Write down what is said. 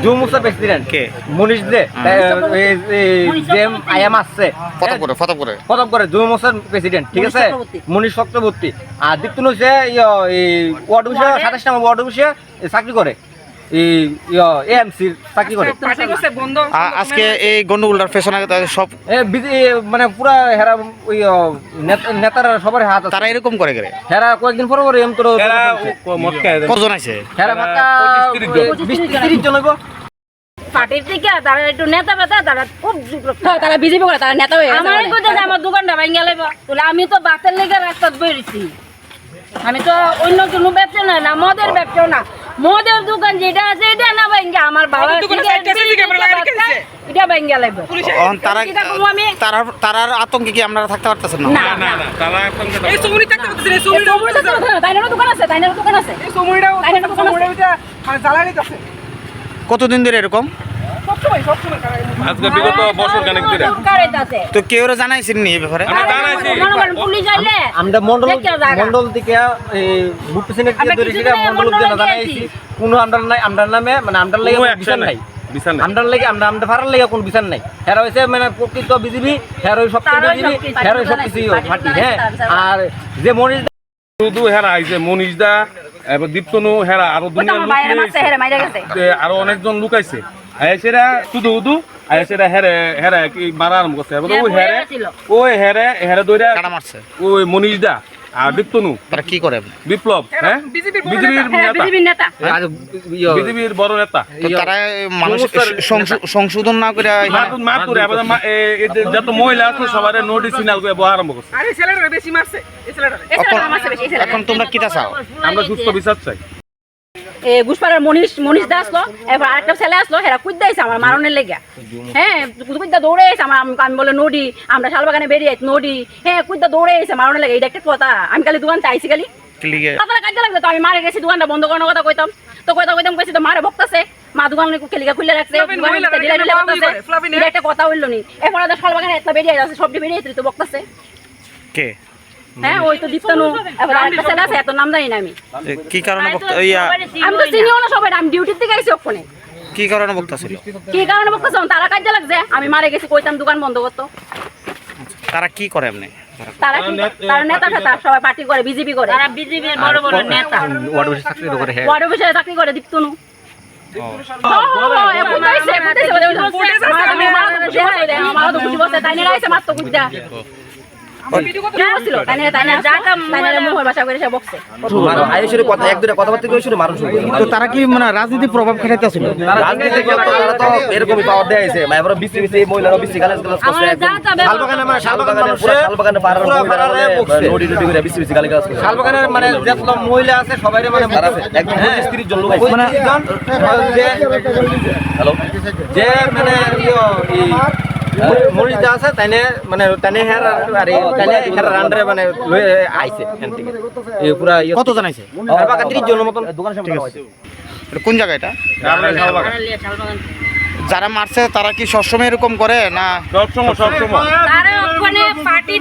যুবমোর্চার president কে মনীষ দে আয়াম আসছে ফতব করে যুবমোর্চার president, ঠিক আছে, মনীষ চক্রবর্তী। আর দীপ্তন হচ্ছে ওয়ার্ড অফিসে 27 নম্বর ওয়ার্ড অফিসে চাকরি করে, চাকরি করে। আজকে এই গন্ডগোলটার পেছনে সব মানে পুরা হেরা ওই নেতারা সবার হাত, তারা এরকম করে গেলে হেরা কয়েকদিন পর পর কতজন আছে? হেরা 20-30 জন হইব। পার্টির থেকে তারা একটু নেতা বেতা, তারা খুব তারা বিজেপি করে, তারা নেতা হয়ে গেছে। আমার দোকানটা ভেঙে গেলে বলে আমি তো বাতের লেগে রাস্তা বেরিয়েছি, আমি তো অন্য কোনো ব্যবসা না, মদের ব্যবসা না, মদের দোকান যেটা আছে এটা না ভেঙে আমার বাবা এটা ভেঙে লাগবে। তারার আতঙ্কে কি আপনারা থাকতে পারতেছেন না? কতদিন ধরে এরকম? আজকে বিগত বছর খানেক ধরে। তো কেউ জানাইছেন নি এই ব্যাপারে? আমরা মন্ডল থেকে বুট প্রেসিডেন্ট কে ধরে সেটা মন্ডল থেকে জানাইছি, কোনো আমরার নামে মানে আমরার লাগি বিচার নাই, আমরার লাগি আমরা ফারার লাগি কোনো বিচার নাই। হেরা হইছে মানে প্রকৃত বিজেপি, হেরা হই সব বিজেপি, হেরা হই সব কিছু পার্টি। হ্যাঁ, আর যে মনীষ শুধু হেরা আইছে, মনীষ দা এবার দীপ্তনু হেরা আরো দুনিয়া আরো অনেকজন লোক আইছে, আইছেরা শুধু আইছেরা হেরে হেরা কি মারা আরম্ভ করছে। ওই হেরে দইরা কাটা মারছে ওই মনীষ দা আর দীপ্তনু। তারা কি করে? বিপ্লব, হ্যাঁ, বিজেপির বড় নেতা। তারা মানুষ সংশোধন না করে যত মহিলা আছে সবার নোটিশ সিগন্যাল করে বহা আরম্ভ করছে। এখন তোমরা কিটা চাও? আমরা সুস্থ বিচার চাই। ঘুষপাড়ার মনীষ দা আসলো, এবার আরেকটা ছেলে আসলো, হেরা কুদ্দা আইছে আমার মারণের লেগে। হ্যাঁ, কুদ্দা দৌড়ে আইছে আমি বলে নদী, আমরা শালবাগানে বেরিয়ে আইছি নদী, হ্যাঁ কুদ্দা দৌড়ে আইছে মারণের লেগে। এটা একটা কথা, আমি খালি দোকান চাইছি খালি তারা কাজে লাগবে, তো আমি মারে গেছি দোকানটা বন্ধ করানোর কথা কইতাম, তো কইতাম কইছি তো মারে বকতাছে, মা দোকান কেলিকা খুলে রাখছে, একটা কথা হইলো নি। এখন শালবাগানে এত বেরিয়ে যাচ্ছে, সবটি বেরিয়ে তো বকতাছে কে? হ্যাঁ, ওই তো দীপ্তনু, এবার আরেকটা ছেলে আছে, এত নাম জানি না আমি। কি কারণে আমি তো চিনিও না সবাই, আমি ডিউটির থেকে আইছি ওখানে। কি কারণে বকতাছিল? কি কারণে বকতাছে তারা কাজে লাগছে, আমি মারে গেছি কইতাম দোকান বন্ধ করতো। তারা কি করে এমনি? তারা নেতা ফেতা সবাই পার্টি করে, বিজেপি করে, তারা বিজেপির বড় বড় নেতা, ওয়ার্ড অফিসে চাকরি করে দীপ্তনু। তারা কি মানে রাজনীতি প্রভাব খাটাইতেছিল? এরকমই পাওয়ার দেয়া হয়েছে, মহিলারা বেশি গালাজ করছে, শালবাগানের মানে যত মহিলা আছে সবাই মানে একদম 30 জন লোক যে মানে মনীষ দা আছে তাইনে মানে তাইনে হের আর তাইনে হের রান্ডারে মানে লয়ে আইছে এখান থেকে এই পুরা কত জানাইছে? আর বাকি 30 জন মত দোকান সামনে আছে। কোন জায়গা এটা? যারা মারছে তারা কি সবসময় এরকম করে না? সবসময় তারা ওখানে পার্টি